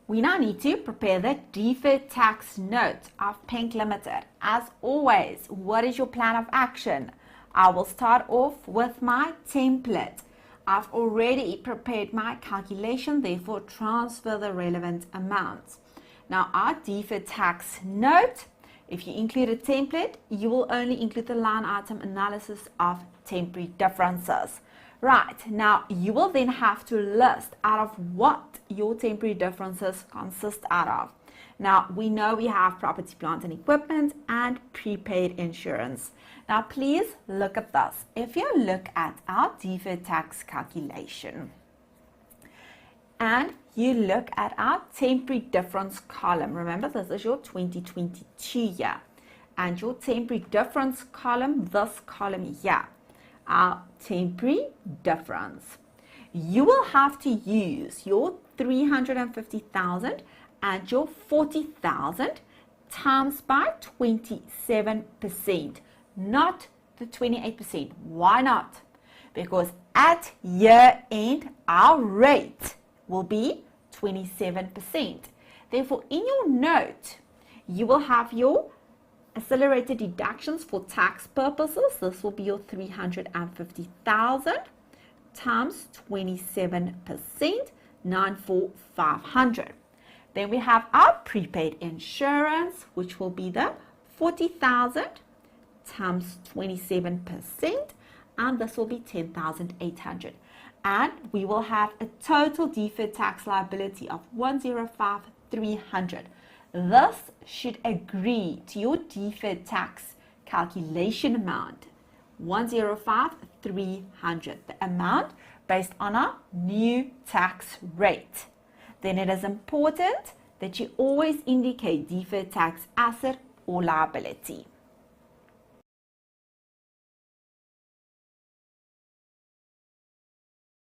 We now need to prepare the deferred tax note of Pink Limited. As always, what is your plan of action? I will start off with my template. I've already prepared my calculation, therefore transfer the relevant amounts. Now our deferred tax note, if you include a template, you will only include the line item analysis of temporary differences. Right, now you will then have to list out of what your temporary differences consist out of. Now we know we have property, plant and equipment and prepaid insurance. Now please look at this. If you look at our deferred tax calculation and you look at our temporary difference column, remember this is your 2022 year, and your temporary difference column, this column here, our temporary difference, you will have to use your 350,000 and your 40,000 times by 27%, not the 28%. Why not? Because at year end, our rate will be 27%. Therefore, in your note, you will have your accelerated deductions for tax purposes. This will be your 350,000 times 27%, 94,500. Then we have our prepaid insurance, which will be the 40,000 times 27%, and this will be 10,800. And we will have a total deferred tax liability of 105,300. This should agree to your deferred tax calculation amount, 105,300, the amount based on our new tax rate. Then it is important that you always indicate deferred tax asset or liability.